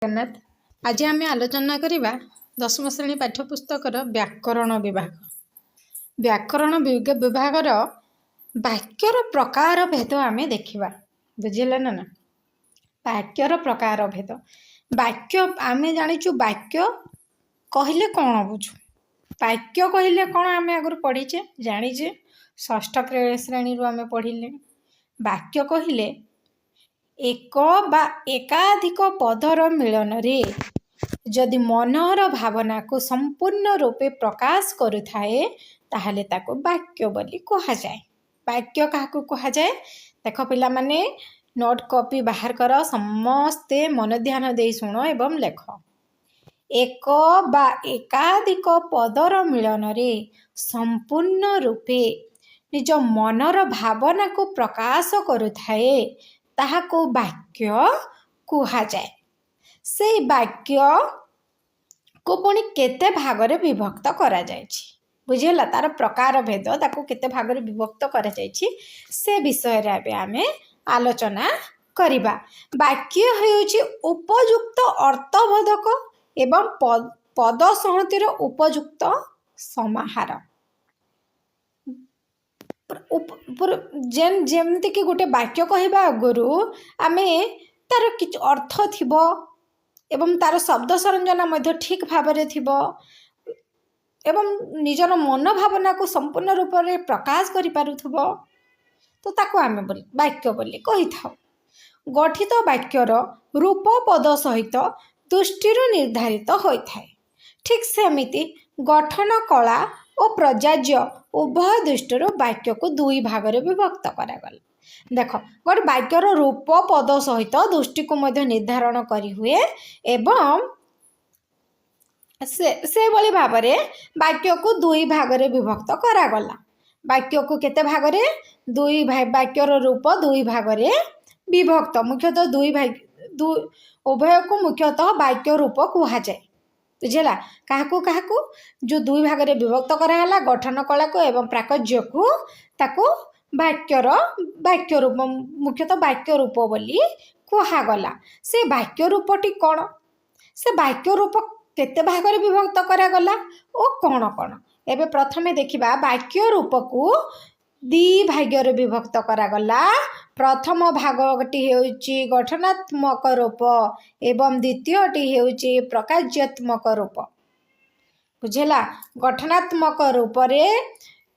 जगन्नाथ आज आम आलोचना करवा दशम श्रेणी पाठ्यपुस्तकर व्याकरण विभाग। व्याकरण विभागर वाक्यर प्रकार भेद आम देखा बुझेगा ना। वाक्यर प्रकार भेद वाक्य आम जाचु वाक्य कहले कौन बुझु वाक्य कहले कौन आम आगु पढ़ीचे जानीचे षष्ठ श्रेणी आम पढ़िले। वाक्य कहले एक बा एकाधिक पदर मिलन रे जदि मनर भावना को संपूर्ण रूपे प्रकाश करुथाए ताहले ताको वाक्य बोली कहा जाए। वाक्य काहाकू कहा जाए देख पिला माने नोट कॉपी बाहर कर समस्ते मन ध्यान दे शुण एवं लेख। एक बा एकाधिक पदर मिलन रे संपूर्ण रूपे निज मनर भावना को प्रकाश करुथाए ताहाको वाक्य कुहा जाए। से वाक्य को पुणी केते भागरे विभक्त करा जायछि बुझेला तार प्रकार भेद ताको केते भागरे विभक्त करा जायछि से विषय रे आबे आमे आलोचना करिबा। वाक्य हेउछि उपयुक्त अर्थबोधक एवं पद संहतिर उपयुक्त समाहार। जेमती कि गोटे वाक्य कहवा आगु आमे तार कि अर्थ थिबो एवं तार शब्द सरंजना ठीक भाव में थिबो एवं निजर मन भावना को संपूर्ण रूप से प्रकाश करि पारुथबो तो ताको आमे वाक्य बोली कहि थाउ। गठित वाक्यर रूप पद सहित दृष्टि निर्धारित होइथाय। ठीक सेमिति गठन कला और प्रजाज्य उभय दृष्टि वाक्य को दुई भाग में विभक्त करागला। देख गोटे वाक्यर रूप पद सहित दृष्टि को निर्धारण करी हुए एवं से भली भाव में वाक्य को दुई भाग में विभक्त करागला। वाक्य को केते भाग में दुई वाक्यर रूप दुई भाग में विभक्त मुख्यतः दुई भाग उभय को मुख्यतः वाक्य रूप कहा जाए बुझेला। काहाकू जो दुई भाग में विभक्त कराला गठन कला को एवं प्राकज्य को ताको वाक्य रूप मुख्यतः वाक्य रूप बोली कहागला। से वाक्य रूपटी कौन से वाक्य रूप केते भाग में विभक्त करागला और कौन कौन एबे प्रथमे देखिबा वाक्य रूप को दी भाग्य विभक्त करागला। प्रथम भागटी हेउची गठनात्मक रूप एवं द्वितीयटी हेउची प्रकार्यात्मक रूप बुझेला। गठनात्मक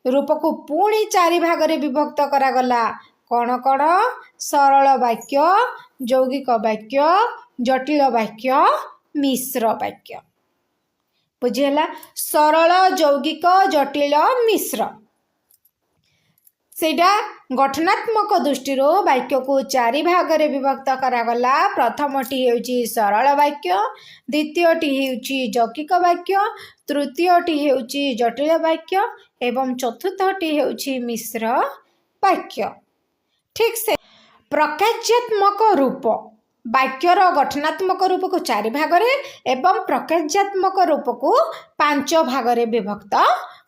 रूप को पुणी चारि भाग में विभक्त करागला। कौन कौन सरल वाक्य यौगिक वाक्य जटिल वाक्य मिश्र वाक्य बुझेला। सरल यौगिक जटिल मिश्र सेटा गठनात्मक दृष्टि वाक्य को चारि भाग में विभक्त करागला। प्रथमटी हेउची सरल वाक्य द्वितीयटी हेउची यौगिक वाक्य तृतीयटी हेउची जटिल वाक्य एवं चतुर्थटी हेउची मिश्र वाक्य। ठीक से प्रकार्यात्मक रूप वाक्यर गठनात्मक रूप को चारि भाग में एवं प्रकार्यात्मक रूप को 5 भाग में विभक्त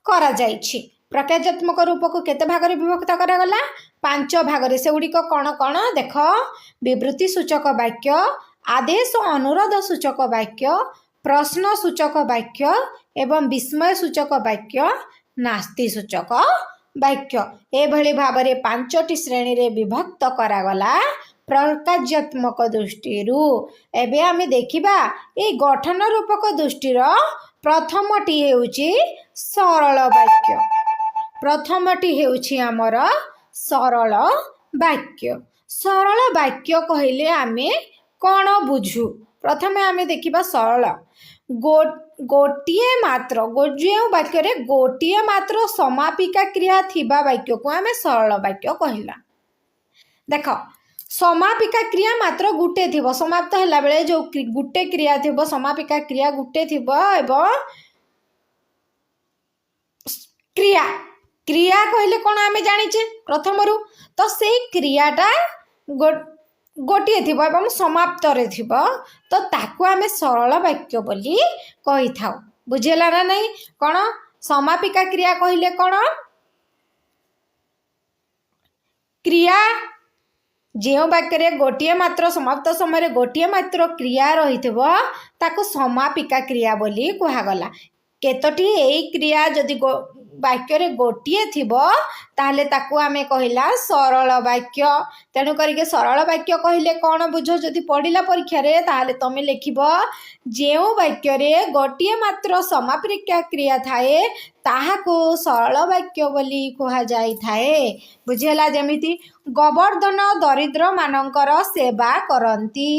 करा जायछि। प्रकार्यात्मक रूप को केते भाग में विभक्त करागला 5 भाग में। से गुड़िक कौन कौन देख विवृत्ति सूचक वाक्य आदेश अनुरोध सूचक वाक्य प्रश्न सूचक वाक्य एवं विस्मय सूचक वाक्य नास्ति सूचक वाक्य एभली भाव में 5टी श्रेणी रे विभक्त करागला प्रकार्यात्मक दृष्टि। एबे आमे देखिबा ए गठन रूपक दृष्टिर प्रथमटी हेउची सरल वाक्य। प्रथमटी हेउची आमर सरल वाक्य। सरल वाक्य कहले आमे कौन बुझु प्रथमे आमे देखिबा सरल गोटिए मात्र जो वाक्य रे गोटिए मात्र समापिका क्रिया थिबा वाक्य को आमे सरल वाक्य कहला। देख समापिका क्रिया मात्र गुटे थिबो समाप्त हैला बेले जो गुटे क्रिया थिबो समापिका क्रिया गुटे थिबो एवं क्रिया क्रिया कहले कौन आमे जानिचे प्रथम रु तो से क्रियाटा गोटे थी एवं समाप्त रे थिबो तो ताकू आमे सरल वाक्य बोली कहि थाउ बुझेला ना नहीं। कौन समापिका क्रिया कहले कौन क्रिया ଯେଉଁ ବାକ୍ୟରେ ଗୋଟିଏ ମାତ୍ର ସମାପ୍ତ ସମୟରେ ଗୋଟିଏ ମାତ୍ର କ୍ରିୟା ରହିଥିବ ତାକୁ ସମାପିକା କ୍ରିୟା ବୋଲି କୁହାଗଲା। କେତୋଟି ଏଇ କ୍ରିୟା ଯଦି ବାକ୍ୟରେ ଗୋଟିଏ ଥିବ ତାହେଲେ ତାକୁ ଆମେ କହିଲା ସରଳ ବାକ୍ୟ। ତେଣୁ କରିକି ସରଳ ବାକ୍ୟ କହିଲେ କ'ଣ ବୁଝ? ଯଦି ପଢ଼ିଲା ପରୀକ୍ଷାରେ ତାହେଲେ ତମେ ଲେଖିବ ଯେଉଁ ବାକ୍ୟରେ ଗୋଟିଏ ମାତ୍ର ସମାପିକା କ୍ରିୟା ଥାଏ ତାହାକୁ ସରଳ ବାକ୍ୟ ବୋଲି କୁହାଯାଇଥାଏ। ବୁଝିହେଲା? ଯେମିତି ଗୋବର୍ଦ୍ଧନ ଦରିଦ୍ରମାନଙ୍କର ସେବା କରନ୍ତି।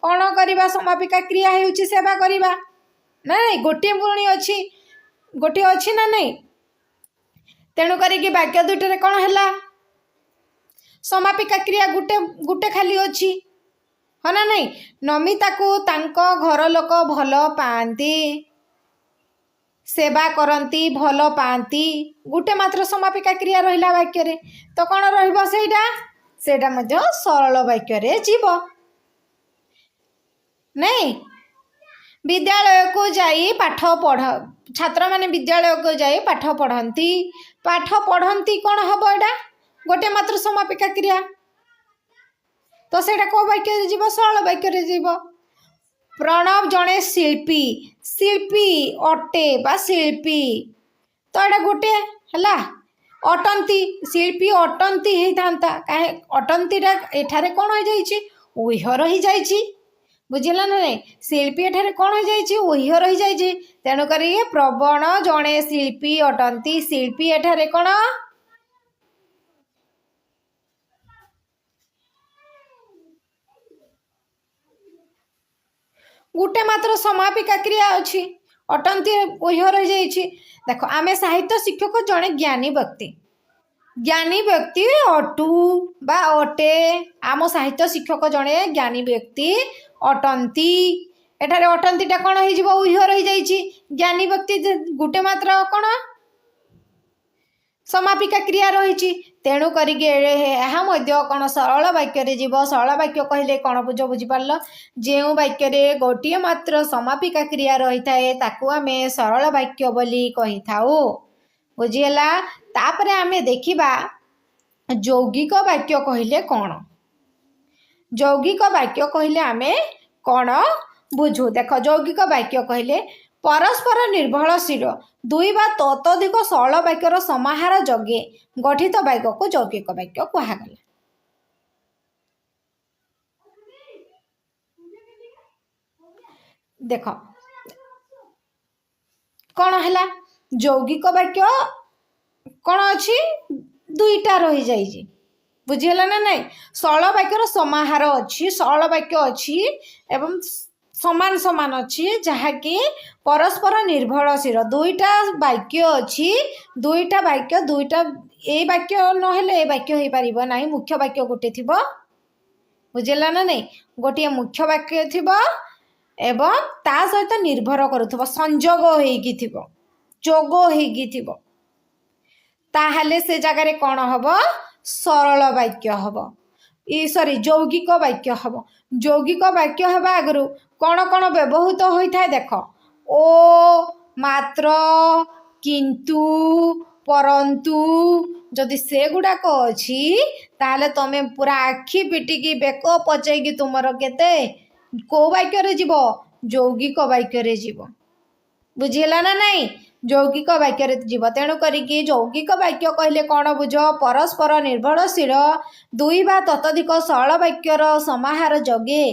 କ'ଣ କରିବା? ସମାପିକା କ୍ରିୟା ହେଉଛି ସେବା କରିବା। ନାଇଁ, ଗୋଟିଏ ପୁଣି ଅଛି, ଗୋଟିଏ ଅଛି ନା ନାଇଁ? ତେଣୁ କରିକି ବାକ୍ୟ ଦୁଇଟାରେ କ'ଣ ହେଲା? ସମାପିକା କ୍ରିୟା ଗୋଟେ ଖାଲି ଅଛି, ହଁ ନା ନାଇଁ? ନମିତାକୁ ତାଙ୍କ ଘର ଲୋକ ଭଲ ପାଆନ୍ତି, ସେବା କରନ୍ତି, ଭଲ ପାଆନ୍ତି, ଗୋଟେ ମାତ୍ର ସମାପିକା କ୍ରିୟା ରହିଲା ବାକ୍ୟରେ। ତ କ'ଣ ରହିବ? ସେଇଟା ମଧ୍ୟ ସରଳ ବାକ୍ୟରେ ଯିବ। ନାଇଁ, ବିଦ୍ୟାଳୟକୁ ଯାଇ ପାଠ ପଢ଼, ଛାତ୍ରମାନେ ବିଦ୍ୟାଳୟକୁ ଯାଇ ପାଠ ପଢ଼ନ୍ତି। ପାଠ ପଢ଼ନ୍ତି କ'ଣ ହବ? ଏଇଟା ଗୋଟେ ମାତ୍ର ସମାପିକା କ୍ରିୟା, ତ ସେଇଟା କେଉଁ ବାକ୍ୟରେ ଯିବ? ସରଳ ବାକ୍ୟରେ ଯିବ। ପ୍ରଣବ ଜଣେ ଶିଳ୍ପୀ, ଶିଳ୍ପୀ ଅଟେ ବା ଶିଳ୍ପୀ, ତ ଏଇଟା ଗୋଟେ ହେଲା। ଅଟନ୍ତି, ଶିଳ୍ପୀ ଅଟନ୍ତି ହେଇଥାନ୍ତା, କାହିଁ ଅଟନ୍ତିଟା ଏଠାରେ କ'ଣ ହେଇଯାଇଛି? ଉହ୍ୟ ରହିଯାଇଛି। ବୁଝିଲା ନା ନାଇଁ? ଶିଳ୍ପୀ ଏଠାରେ କ'ଣ ହେଇଯାଇଛି? ଉହ୍ୟ ରହିଯାଇଛି। ତେଣୁକରି ପ୍ରବଣ ଜଣେ ଶିଳ୍ପୀ ଅଟନ୍ତି, ଶିଳ୍ପୀ ଏଠାରେ କ'ଣ? ଗୋଟେ ମାତ୍ର ସମାପିକା କ୍ରିୟା ଅଛି, ଅଟନ୍ତି ଉହ୍ୟ ରହିଯାଇଛି। ଦେଖ, ଆମେ ସାହିତ୍ୟ ଶିକ୍ଷକ ଜଣେ ଜ୍ଞାନୀ ବ୍ୟକ୍ତି, ଜ୍ଞାନୀ ବ୍ୟକ୍ତି ଅଟୁ ବା ଅଟେ। ଆମ ସାହିତ୍ୟ ଶିକ୍ଷକ ଜଣେ ଜ୍ଞାନୀ ବ୍ୟକ୍ତି ଅଟନ୍ତି। ଏଠାରେ ଅଟନ୍ତିଟା କ'ଣ ହେଇଯିବ? ଉହ୍ୟ ରହିଯାଇଛି। ଜ୍ଞାନୀ ବ୍ୟକ୍ତି ଗୋଟେ ମାତ୍ର କ'ଣ? ସମାପିକା କ୍ରିୟା ରହିଛି। ତେଣୁ କରିକି ଏହା ମଧ୍ୟ କ'ଣ ସରଳ ବାକ୍ୟରେ ଯିବ। ସରଳ ବାକ୍ୟ କହିଲେ କ'ଣ ବୁଝିପାରିଲ? ଯେଉଁ ବାକ୍ୟରେ ଗୋଟିଏ ମାତ୍ର ସମାପିକା କ୍ରିୟା ରହିଥାଏ ତାକୁ ଆମେ ସରଳ ବାକ୍ୟ ବୋଲି କହିଥାଉ। ବୁଝିହେଲା? ତାପରେ ଆମେ ଦେଖିବା ଯୌଗିକ ବାକ୍ୟ କହିଲେ କ'ଣ। ଯୌଗିକ ବାକ୍ୟ କହିଲେ ଆମେ କ'ଣ ବୁଝୁ? ଦେଖ, ଯୌଗିକ ବାକ୍ୟ କହିଲେ ପରସ୍ପର ନିର୍ଭରଶୀଳ ଦୁଇ ବା ତତୋଧିକ ସରଳ ବାକ୍ୟର ସମାହାର ଯୋଗେ ଗଠିତ ବାକ୍ୟକୁ ଯୌଗିକ ବାକ୍ୟ କୁହାଗଲା। ଦେଖ କ'ଣ ହେଲା? ଯୌଗିକ ବାକ୍ୟ କ'ଣ ଅଛି? ଦୁଇଟା ରହିଯାଇଛି। ବୁଝିହେଲା ନା ନାଇଁ? ସରଳ ବାକ୍ୟର ସମାହାର ଅଛି, ସରଳ ବାକ୍ୟ ଅଛି ଏବଂ ସମାନ ସମାନ ଅଛି, ଯାହାକି ପରସ୍ପର ନିର୍ଭରଶୀଳ। ଦୁଇଟା ବାକ୍ୟ ଅଛି, ଦୁଇଟା ବାକ୍ୟ ଏଇ ବାକ୍ୟ ନହେଲେ ଏ ବାକ୍ୟ ହେଇପାରିବ ନାହିଁ। ମୁଖ୍ୟ ବାକ୍ୟ ଗୋଟେ ଥିବ। ବୁଝିଲା ନା ନାଇଁ? ଗୋଟିଏ ମୁଖ୍ୟ ବାକ୍ୟ ଥିବ ଏବଂ ତା ସହିତ ନିର୍ଭର କରୁଥିବ, ସଂଯୋଗ ହେଇକି ଥିବ, ଯୋଗ ହେଇକି ଥିବ, ତାହେଲେ ସେ ଜାଗାରେ କ'ଣ ହବ? ସରଳ ବାକ୍ୟ ହବ। ଯୌଗିକ ବାକ୍ୟ ହବ। ଯୌଗିକ ବାକ୍ୟ ହେବା ଆଗରୁ କ'ଣ କ'ଣ ବ୍ୟବହୃତ ହୋଇଥାଏ? ଦେଖ, ଓ, ମାତ୍ର, କିନ୍ତୁ, ପରନ୍ତୁ। ଯଦି ସେଗୁଡ଼ାକ ଅଛି ତାହେଲେ ତମେ ପୁରା ଆଖି ପିଟିକି ବେକ ପଚେଇକି ତୁମର କେଉଁ ବାକ୍ୟରେ ଯିବ? ଯୌଗିକ ବାକ୍ୟରେ ଯିବ। ବୁଝିହେଲା ନା ନାଇଁ? ଯୌଗିକ ବାକ୍ୟରେ ଯିବ। ତେଣୁ କରିକି ଯୌଗିକ ବାକ୍ୟ କହିଲେ କ'ଣ ବୁଝ? ପରସ୍ପର ନିର୍ଭରଶୀଳ ଦୁଇ ବା ତତୋଧିକ ସରଳ ବାକ୍ୟର ସମାହାର ଯୋଗେ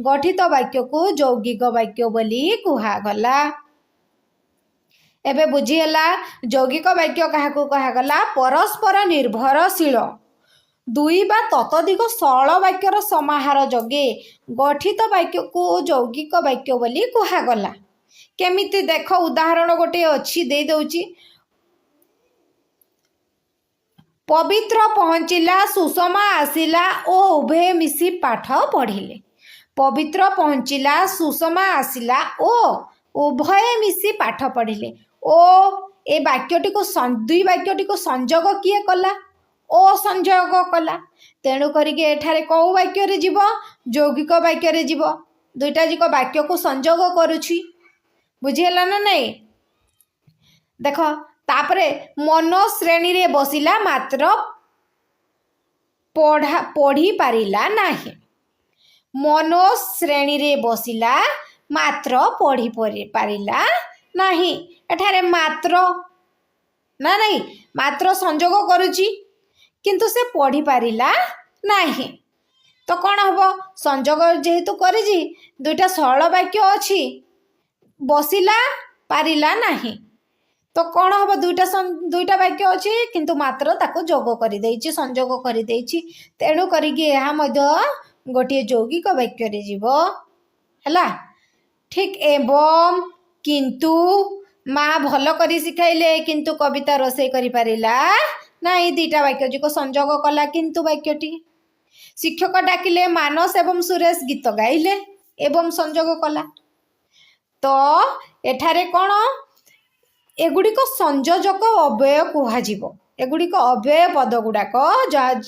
ଗଠିତ ବାକ୍ୟକୁ ଯୌଗିକ ବାକ୍ୟ ବୋଲି କୁହାଗଲା। ଏବେ ବୁଝିହେଲା ଯୌଗିକ ବାକ୍ୟ କାହାକୁ କୁହାଗଲା? ପରସ୍ପର ନିର୍ଭରଶୀଳ ଦୁଇ ବା ତତୋଧିକ ସରଳ ବାକ୍ୟର ସମାହାର ଯୋଗେ ଗଠିତ ବାକ୍ୟକୁ ଯୌଗିକ ବାକ୍ୟ ବୋଲି କୁହାଗଲା। କେମିତି? ଦେଖ, ଉଦାହରଣ ଗୋଟେ ଅଛି, ଦେଇ ଦେଉଛି। ପବିତ୍ର ପହଞ୍ଚିଲା, ସୁଷମା ଆସିଲା ଓ ଉଭୟ ମିଶି ପାଠ ପଢ଼ିଲେ। ପବିତ୍ର ପହଞ୍ଚିଲା, ସୁଷମା ଆସିଲା ଓ ଉଭୟ ମିଶି ପାଠ ପଢ଼ିଲେ। ଓ ଏ ବାକ୍ୟଟିକୁ ଦୁଇ ବାକ୍ୟଟିକୁ ସଂଯୋଗ କିଏ କଲା? ଓ ସଂଯୋଗ କଲା। ତେଣୁ କରିକି ଏଠାରେ କେଉଁ ବାକ୍ୟରେ ଯିବ? ଯୌଗିକ ବାକ୍ୟରେ ଯିବ। ଦୁଇଟା ଯାକ ବାକ୍ୟକୁ ସଂଯୋଗ କରୁଛି। ବୁଝିହେଲା ନା ନାଇଁ? ଦେଖ, ତାପରେ ମନ ଶ୍ରେଣୀରେ ବସିଲା ମାତ୍ର ପଢ଼ି ପାରିଲା ନାହିଁ। ମନୋଜ ଶ୍ରେଣୀରେ ବସିଲା ମାତ୍ର ପଢ଼ି ପାରିଲା ନାହିଁ। ଏଠାରେ ମାତ୍ର ନା ନାହିଁ, ମାତ୍ର ସଂଯୋଗ କରୁଛି କିନ୍ତୁ ସେ ପଢ଼ି ପାରିଲା ନାହିଁ। ତ କ'ଣ ହେବ? ସଂଯୋଗ ଯେହେତୁ କରିଛି, ଦୁଇଟା ସରଳ ବାକ୍ୟ ଅଛି, ବସିଲା ପାରିଲା ନାହିଁ। ତ କ'ଣ ହେବ? ଦୁଇଟା ବାକ୍ୟ ଅଛି କିନ୍ତୁ ମାତ୍ର ତାକୁ ଯୋଗ କରିଦେଇଛି, ସଂଯୋଗ କରିଦେଇଛି। ତେଣୁ କରିକି ଏହା ମଧ୍ୟ ଗୋଟିଏ ଯୌଗିକ ବାକ୍ୟରେ ଯିବ। ହେଲା, ଠିକ୍ ଏବଂ କିନ୍ତୁ ମା ଭଲ କରି ଶିଖାଇଲେ କିନ୍ତୁ କବିତା ରୋଷେଇ କରିପାରିଲା ନାହିଁ। ଦୁଇଟା ବାକ୍ୟ ଯିବ, ସଂଯୋଗ କଲା କିନ୍ତୁ ବାକ୍ୟଟି। ଶିକ୍ଷକ ଡାକିଲେ ମାନସ ଏବଂ ସୁରେଶ ଗୀତ ଗାଇଲେ ଏବଂ ସଂଯୋଗ କଲା। ତ ଏଠାରେ କ'ଣ? ଏଗୁଡ଼ିକ ସଂଯୋଜକ ଅବ୍ୟୟ କୁହାଯିବ। ଏଗୁଡ଼ିକ ଅବ୍ୟୟ ପଦ ଗୁଡ଼ାକ,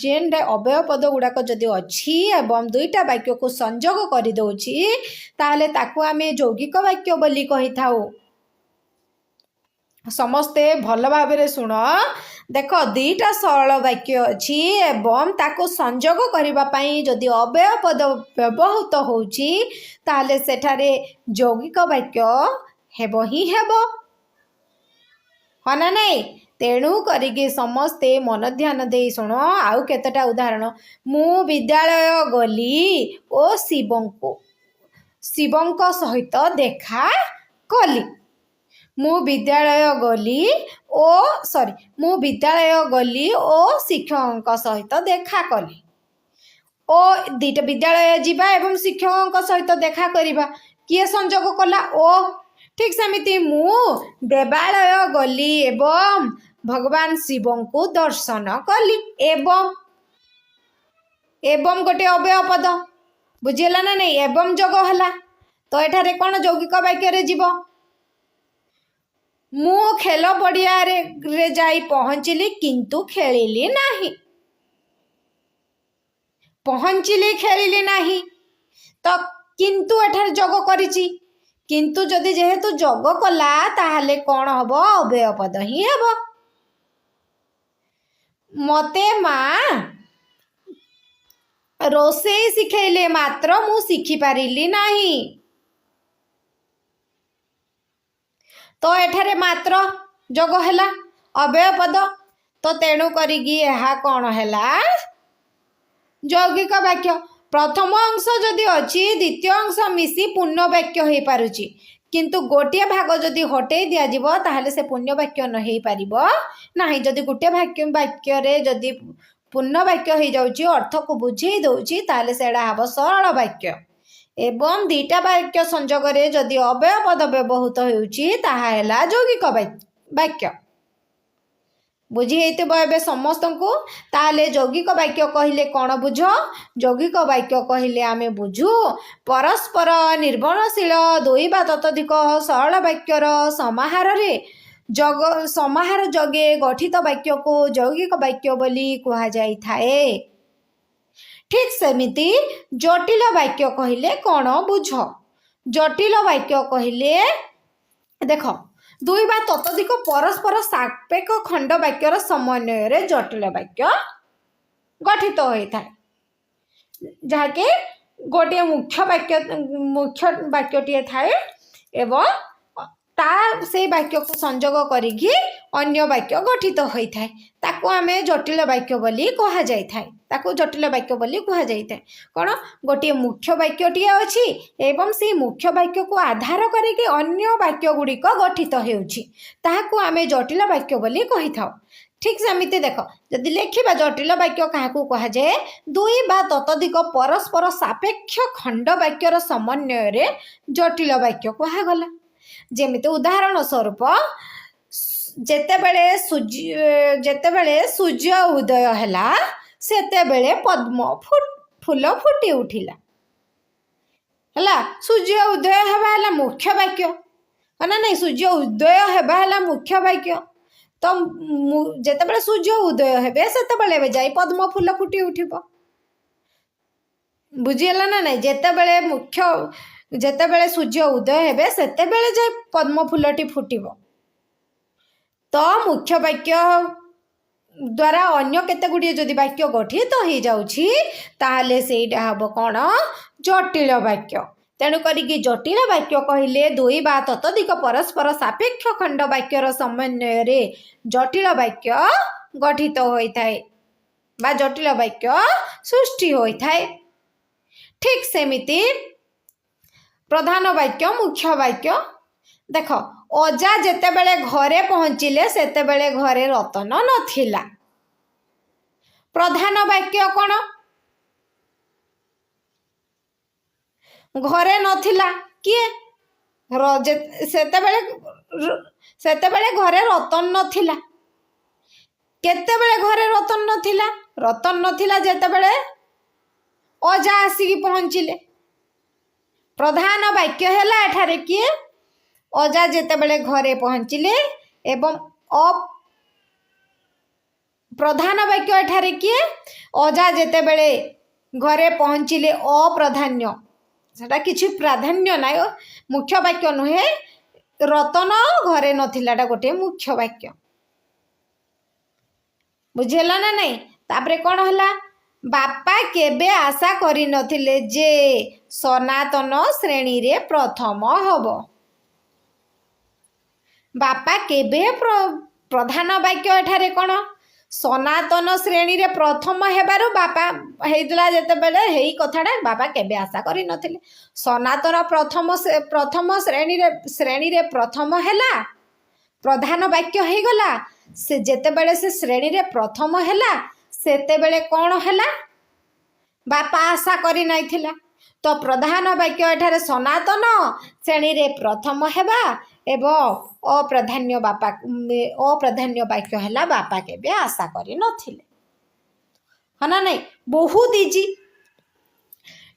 ଯେନ୍ ଅବ୍ୟୟ ପଦ ଗୁଡ଼ାକ ଯଦି ଅଛି ଏବଂ ଦୁଇଟା ବାକ୍ୟକୁ ସଂଯୋଗ କରିଦେଉଛି ତାହେଲେ ତାକୁ ଆମେ ଯୌଗିକ ବାକ୍ୟ ବୋଲି କହିଥାଉ। ସମସ୍ତେ ଭଲ ଭାବରେ ଶୁଣ। ଦେଖ, ଦୁଇଟା ସରଳ ବାକ୍ୟ ଅଛି ଏବଂ ତାକୁ ସଂଯୋଗ କରିବା ପାଇଁ ଯଦି ଅବ୍ୟୟ ପଦ ବ୍ୟବହୃତ ହେଉଛି ତାହେଲେ ସେଠାରେ ଯୌଗିକ ବାକ୍ୟ ହେବ ହିଁ ହେବ, ହଁ ନା ନାହିଁ? ତେଣୁ କରିକି ସମସ୍ତେ ମନ ଧ୍ୟାନ ଦେଇ ଶୁଣ। ଆଉ କେତେଟା ଉଦାହରଣ। ମୁଁ ବିଦ୍ୟାଳୟ ଗଲି ଓ ଶିବଙ୍କ ସହିତ ଦେଖା କଲି। ମୁଁ ବିଦ୍ୟାଳୟ ଗଲି ଓ ଶିକ୍ଷକଙ୍କ ସହିତ ଦେଖା କଲି। ଓ ଦୁଇଟା, ବିଦ୍ୟାଳୟ ଯିବା ଏବଂ ଶିକ୍ଷକଙ୍କ ସହିତ ଦେଖା କରିବା, କିଏ ସଂଯୋଗ କଲା? ଓ। ଠିକ୍ ସେମିତି ମୁଁ ଦେବାଳୟ ଗଲି ଏବଂ ଭଗବାନ ଶିବଙ୍କୁ ଦର୍ଶନ କଲି। ଏବଂ ଗୋଟିଏ ଅବ୍ୟୟ ପଦ, ବୁଝିହେଲା ନା ନାହିଁ? ଏବଂ ଯୋଗ ହେଲା। ତ ଏଠାରେ କ'ଣ ଯୌଗିକ ବାକ୍ୟରେ ଯିବ? ମୁଁ ଖେଳ ପଡ଼ିଆରେ ଯାଇ ପହଞ୍ଚିଲି କିନ୍ତୁ ଖେଳିଲି ନାହିଁ। ପହଞ୍ଚିଲି, ଖେଳିଲି ନାହିଁ। ତ କିନ୍ତୁ ଏଠାରେ ଯୋଗ କରିଛି। କିନ୍ତୁ ଯଦି ଯେହେତୁ ଯୋଗ କଲା ତାହେଲେ କ'ଣ ହେବ? ଅବ୍ୟୟ ପଦ ହିଁ ହେବ। ମୋତେ ମା ରୋଷେଇ ଶିଖେଇଲେ ମାତ୍ର ମୁଁ ଶିଖିପାରିଲି ନାହିଁ। ତ ଏଠାରେ ମାତ୍ର ଯୋଗ ହେଲା, ଅବ୍ୟୟ ପଦ। ତ ତେଣୁ କରିକି ଏହା କ'ଣ ହେଲା? ଯୌଗିକ ବାକ୍ୟ। ପ୍ରଥମ ଅଂଶ ଯଦି ଅଛି, ଦ୍ୱିତୀୟ ଅଂଶ ମିଶି ପୂର୍ଣ୍ଣ ବାକ୍ୟ ହେଇପାରୁଛି, କିନ୍ତୁ ଗୋଟିଏ ଭାଗ ଯଦି ହଟେଇ ଦିଆଯିବ ତାହେଲେ ସେ ପୂର୍ଣ୍ଣ ବାକ୍ୟ ହେଇପାରିବ ନାହିଁ। ଯଦି ଗୋଟିଏ ବାକ୍ୟରେ ଯଦି ପୂର୍ଣ୍ଣ ବାକ୍ୟ ହେଇଯାଉଛି, ଅର୍ଥକୁ ବୁଝେଇ ଦେଉଛି, ତାହେଲେ ସେଇଟା ହେବ ସରଳ ବାକ୍ୟ। ଏବଂ ଦୁଇଟା ବାକ୍ୟ ସଂଯୋଗରେ ଯଦି ଅବ୍ୟୟ ପଦ ବ୍ୟବହୃତ ହେଉଛି ତାହା ହେଲା ଯୌଗିକ ବାକ୍ୟ। ବୁଝି ହେଇଥିବ ଏବେ ସମସ୍ତଙ୍କୁ। ତାହେଲେ ଯୌଗିକ ବାକ୍ୟ କହିଲେ କ'ଣ ବୁଝ? ଯୌଗିକ ବାକ୍ୟ କହିଲେ ଆମେ ବୁଝୁ ପରସ୍ପର ନିର୍ଭରଶୀଳ ଦୁଇ ବା ତତୋଧିକ ସରଳ ବାକ୍ୟର ସମାହାର ଯୋଗେ ଗଠିତ ବାକ୍ୟକୁ ଯୌଗିକ ବାକ୍ୟ ବୋଲି କୁହାଯାଇଥାଏ। ଠିକ୍ ସେମିତି ଜଟିଳ ବାକ୍ୟ କହିଲେ କ'ଣ ବୁଝ? ଜଟିଳ ବାକ୍ୟ କହିଲେ ଦେଖ, ଦୁଇ ବା ତତୋଧିକ ପରସ୍ପର ସାପେକ୍ଷ ଖଣ୍ଡ ବାକ୍ୟର ସମନ୍ୱୟରେ ଜଟିଳ ବାକ୍ୟ ଗଠିତ ହୋଇଥାଏ, ଯାହାକି ଗୋଟିଏ ମୁଖ୍ୟ ବାକ୍ୟଟିଏ ଥାଏ ଏବଂ ସେଇ ବାକ୍ୟକୁ ସଂଯୋଗ କରିକି ଅନ୍ୟ ବାକ୍ୟ ଗଠିତ ହୋଇଥାଏ। ତାକୁ ଆମେ ଜଟିଳ ବାକ୍ୟ ବୋଲି କୁହାଯାଇଥାଏ। କ'ଣ? ଗୋଟିଏ ମୁଖ୍ୟ ବାକ୍ୟଟିଏ ଅଛି ଏବଂ ସେଇ ମୁଖ୍ୟ ବାକ୍ୟକୁ ଆଧାର କରିକି ଅନ୍ୟ ବାକ୍ୟ ଗୁଡ଼ିକ ଗଠିତ ହେଉଛି, ତାହାକୁ ଆମେ ଜଟିଳ ବାକ୍ୟ ବୋଲି କହିଥାଉ। ଠିକ୍ ସେମିତି ଦେଖ, ଯଦି ଲେଖିବା ଜଟିଳ ବାକ୍ୟ କାହାକୁ କୁହାଯାଏ? ଦୁଇ ବା ତତୋଧିକ ପରସ୍ପର ସାପେକ୍ଷ ଖଣ୍ଡ ବାକ୍ୟର ସମନ୍ୱୟରେ ଜଟିଳ ବାକ୍ୟ କୁହାଗଲା। ଯେମିତି ଉଦାହରଣ ସ୍ୱରୂପ, ଯେତେବେଳେ ସୂର୍ଯ୍ୟ ଉଦୟ ହେଲା ସେତେବେଳେ ପଦ୍ମ ଫୁଲ ଫୁଟି ଉଠିଲା। ହେଲା, ସୂର୍ଯ୍ୟ ଉଦୟ ହେବା ହେଲା ମୁଖ୍ୟ ବାକ୍ୟ, ନା ନାହିଁ? ସୂର୍ଯ୍ୟ ଉଦୟ ହେବା ହେଲା ମୁଖ୍ୟ ବାକ୍ୟ। ତ ଯେତେବେଳେ ସୂର୍ଯ୍ୟ ଉଦୟ ହେବେ ସେତେବେଳେ ଯାଇ ପଦ୍ମ ଫୁଲ ଫୁଟି ଉଠିବ। ବୁଝିହେଲା ନା ନାହିଁ? ଯେତେବେଳେ ସୂର୍ଯ୍ୟ ଉଦୟ ହେବେ ସେତେବେଳେ ଯାଇ ପଦ୍ମ ଫୁଲଟି ଫୁଟିବ। ତ ମୁଖ୍ୟ ବାକ୍ୟ द्वारा अन्य केते गुड़िए जदि वाक्य गठित हो जाउछि ताहले सेटा हबो कोन जटिल वाक्य। तेणु करिकी जटिल वाक्य कहले दुई बा ततोधिक परस्पर सापेक्ष खंड वाक्यर समन्वय रे जटिल वाक्य गठित होइथाय बा जटिल वाक्य सृष्टि होइथाय। ठीक सेमिति प्रधान वाक्य मुख्य वाक्य देख अजा जेते बेले घरे पहुँचिले सेते बेले घरे रतन नथिला। प्रधान वाक्य कौन घरे नथिला किए सेते बेले घरे रतन नथिला। केते बेले घरे रतन नथिला जेते बेले अजा आसिकी पहुँचिले। प्रधान वाक्य हैला एठारे किए अजा जेते बेले घरे पहुँचिले एवं प्रधान वाक्य एठारे किए अजा जेते बेले घरे पहुँचिले अप्राधान्य सेटा किछि प्राधान्य नाय मुख्य वाक्य नुहे। रतन घरे नथिलाटा गोटे मुख्य वाक्य बुझेला ना नहीं। तापरे कौन हला बापा केबे आशा करि नथिले जे सनातन श्रेणी रे प्रथम हबो। बापा केबे प्रधान वाक्य एठारे कौन सनातन श्रेणी रे प्रथम हेबारु बापा हेइतला जेते बेले हेई कथाडा बापा केबे आशा करि नथिले। सनातन प्रथम श्रेणी रे प्रथम हेला प्रधान वाक्य हे गला। से जेते बेले से श्रेणी रे प्रथम हेला सेते बेले कौन हेला बापा आशा करि नाइथिला। तो प्रधान वाक्य एठारे सनातन श्रेणी रे प्रथम हेबा एवं अप्राधान्य वाक्य हैला बापा केबे आशा करि नथिले। हना नहीं बहुत इजी।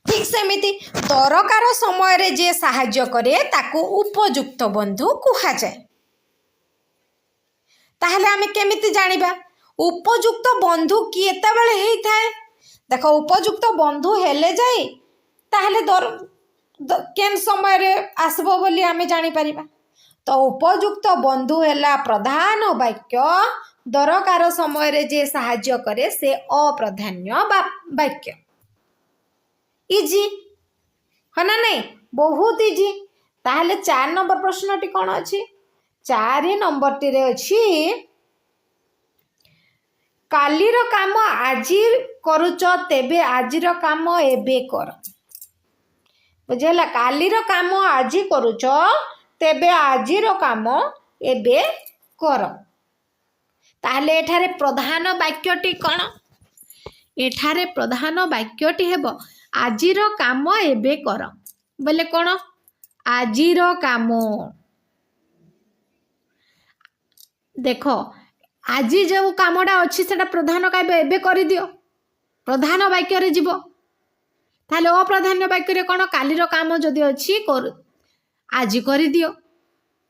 ठीक सेमिति दरकार समय रे जे साहाय्य करे ताकू उपयुक्त बंधु कुहा जाए। ताहले आमे केमिति जानिबा उपयुक्त बंधु केते बेले हेई थाए। देखो उपयुक्त बंधु हेले जाए ताहले केन समय रे आसबो बोली आमे जानि परिबा। तो उपयुक्त बंधु हैला प्रधान वाक्य दरकार समय रे जे साहाय्य करे से अप्राधान्य वाक्य। इजी हना नहीं बहुत इजी। ताहले 4 नंबर प्रश्नटी कौन अछि 4 नंबर टी रे अछि कालीर काम आजी करूच तेबे आजीर काम एबे कर। बुझेला कालीर काम आजी करूच तेबे आजीर काम एबे कर। ताहले एठारे प्रधान वाक्यटी कौन एठारे प्रधान वाक्यटी हेबो आजीर काम एबे कर बोले कौन आजीर काम। देखो आज जो कामटा अच्छी से प्रधान काव्य एबे कर दियो प्रधान वाक्य रे जीवो। ताहले अप्राधान्य वाक्य रे कौन कालीर काम जदि अच्छी कर आज कर दियो।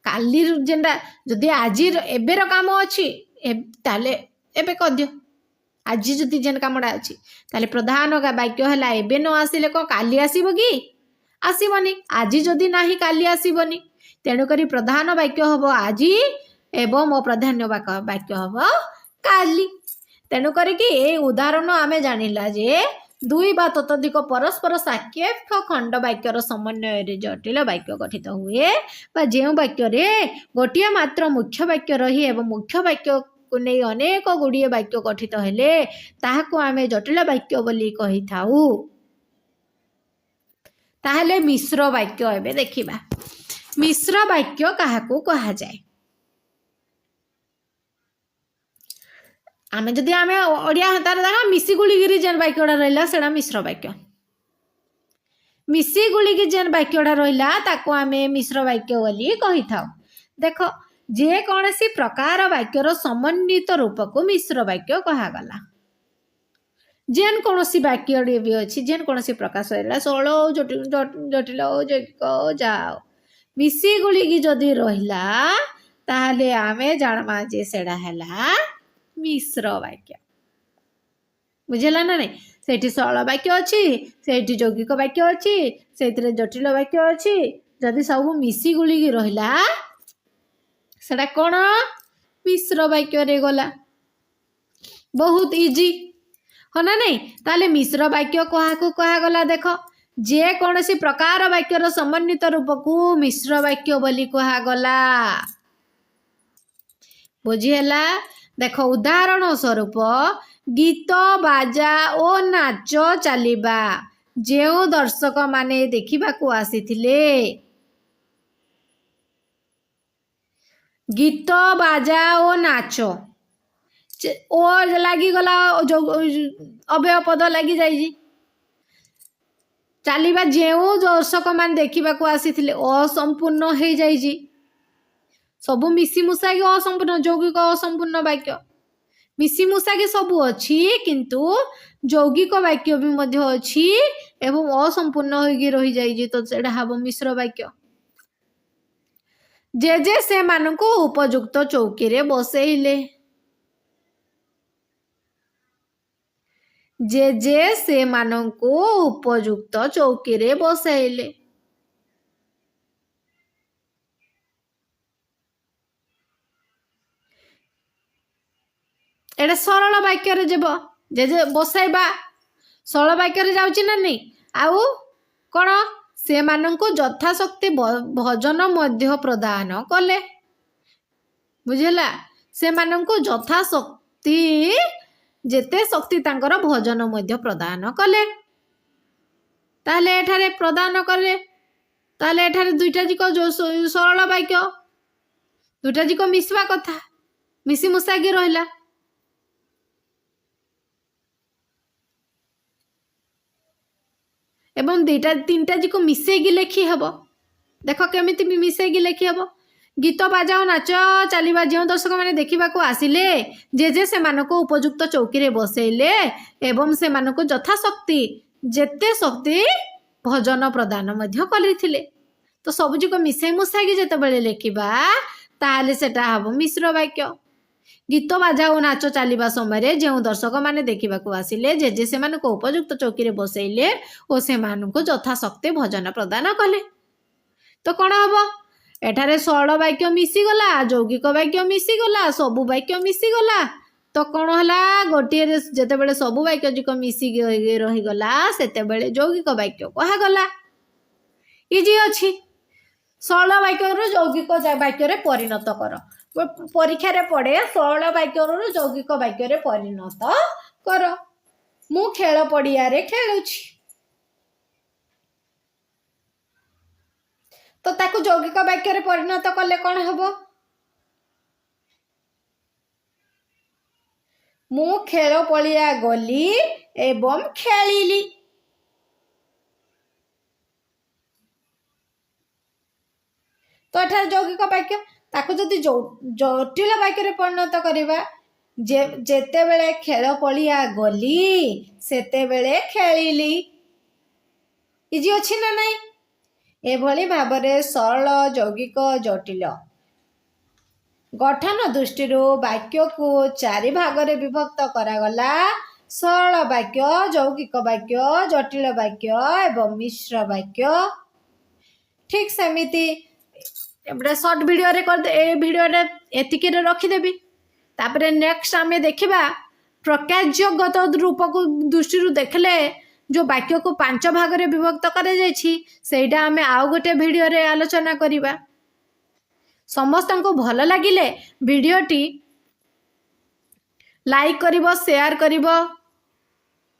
कालीर जेनटा जदि आज एबेर काम अच्छी ताहले एबे कर दियो। आज जदि जेन कामटा अच्छी ताहले प्रधान वाक्य हैला एबे न आसिले को काली आसीबो कि आसीबनी। आज जदि नाही काली आसीबनी। तेणु करी प्रधान वाक्य हबो आज एवं अप्राधान्य वाक्य हबो काली। तेणु करी कि ए उदाहरण आमे जानिला जे दुई बा ततोधिक परस्पर सापेक्ष खंड वाक्यर समन्वय रे जटिल वाक्य गठित हुए बा जे वाक्य रे गोटिए मात्र मुख्य वाक्य रही एवं मुख्य वाक्य को नहीं अनेक गुड़िए वाक्य गठित हेले ताहाको आमे जटिल वाक्य बोली कहि थाउ। ताहले मिश्र वाक्य एबे देखिबा मिश्र वाक्य काहाको कहा जाए। आमे जदि आमे ओडिया हतार देखा मिसी गुलिगिरी जेन वाक्यटा रहिला सेडा मिश्र वाक्य। मिसी गुलिगी जेन वाक्यटा रहिला ताको आमे मिश्र वाक्य बोली कहि थाउ। देखो जे कौनसी प्रकार वाक्यर समन्वित रूप को मिश्र वाक्य कहा गला। जेन कौनसी वाक्य भी अच्छी जेन कौनसी प्रकाश है सरल जटिल जैविक जाओ मिसी गुलिकी जदि रहिला ताहले आमे जानमा जे सेडा हैला मिश्र वाक्य। बुझेला ना नहीं सेठी सरल वाक्य अच्छी सेठी यौगिक वाक्य अच्छी सेठरे जटिल वाक्य अच्छी जदि सब मिसी गुलिकी रहिला सेटा कौन मिश्र वाक्य रे गला। बहुत इजी हो ना नहीं। ताले मिश्र वाक्य क्या गला देख जे कौन सी प्रकार वाक्यर समन्वित रूप को मिश्र वाक्य बोली कहगला बुझीला। देख उदाहरण स्वरूप गीत बाजा ओ नाच चलिबा जो दर्शक माने देखा आसीथिले गीत बाजा ओ नाच ओ लगी गला जो अव्यय पद लगी जाइए चलिबा जो दर्शक मान देखा आसीथिले असंपूर्ण हो जाइए सबू मिसी मुसाकी असंपूर्ण यौगिक असंपूर्ण वाक्य मिसी मुसाकी सबू अच्छी किंतु यौगिक वाक्य भी मध्य अच्छी एवं असंपूर्ण होगी रही जाइए तो सेटा हम मिश्र वाक्य। जे से मानकु उपयुक्त चौकी रे बसैले जे से मानकु उपयुक्त चौकी रे बसैले एटा सरल वाक्य रे जेब जे बसाइबा सरल वाक्य रे जाउची ना नहीं आउ कौन से मानकु यथाशक्ति भजन मध्य प्रदान कले बुझेला से मानकु यथाशक्ति जेते शक्ति तांकर भजन मध्य प्रदान कले ताले एठारे प्रदान कले ताले एठारे दुईटा जिक जो सरल वाक्य दुईटा जिक मिसवा कथा मिसी मुसाकी रहिला एवं दुईटा तीनटा जिको मिसेगी लेखी हब देख केमिति मिसेगी लेखी हब गीत बाजा नाच चलिबा जो दर्शक माने देखा आसिले जे से मानको उपयुक्त चौकी रे बसैले एवं से मानको यथाशक्ति जेते शक्ति भजन प्रदान मध्य कलिथिले तो सबुजिको मिसई मुसागी जेते बेले लेखिबा ताले सेटा हब मिश्र वाक्य। गीत बाजा और नाच चलिबा समय जो दर्शक माने देखा आसिले जे से मानको उपयुक्त चौकी रे बसैले और से मानको यथाशक्ति भजन प्रदान कले तो कौन हम एठारे सरल वाक्य मिसीगला यौगिक वाक्य मिसीगला सबू वाक्य मिसीगला तो कौन है गोटे जिते सबू वाक्य जिक मिसिक रहीगला सेते बेले यौगिक वाक्य कहगला इजी अच्छी सरल वाक्य यौगिक वाक्य रे परिणत कर परीक्षा रे पड़े सरल वाक्य यौगिक वाक्य रे परिणत कर मु खेल पड़िया रे खेलुछि तो ताकू यौगिक वाक्य रे परिणत कले कौन हम मु खेल पड़िया गली एवं खेलिली तो एठार यौगिक वाक्य ताकू जदि जटिल वाक्य रे परिणत करिबा जेते बेले खेल पड़िया गली सेते बेले खेलिली इजी अछि ना नहीं एभली भाबरे सरल यौगिक जटिल गठन दृष्टि वाक्य को चारि भाग रे विभक्त करागला सरल वाक्य यौगिक वाक्य जटिल वाक्य एवं मिश्र वाक्य ठीक सेमिति शॉर्ट वीडियो रे कर ए वीडियो रे एतिके रे रखिदेबी तापरे नेक्स्ट आमे देखिबा प्रकार्यगत रूप को दृष्टि देखले जो वाक्य को 5 भाग रे विभक्त करे जाइछि सेटा आमे आउ गोटे वीडियो रे आलोचना करिबा। समस्त को भल लागिले वीडियोटी लाइक करिवो शेयर करिवो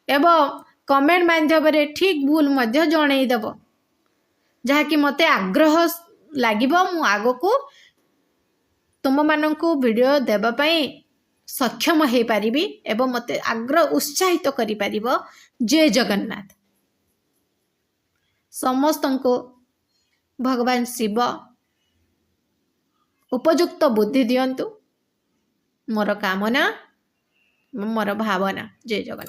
एवं कमेंट माध्यम रे ठीक भूल मध्य जणै देबो जहा कि मते आग्रह लागिबो मु आगो को तुम माननकु वीडियो देबा पई सक्षम हो पारिबी एवं मते आग्रह उत्साहित करि पारिबो। जय जगन्नाथ। समस्त को भगवान शिव उपयुक्त बुद्धि दियंतु मोर कामना मोर भावना। जय जगन्नाथ।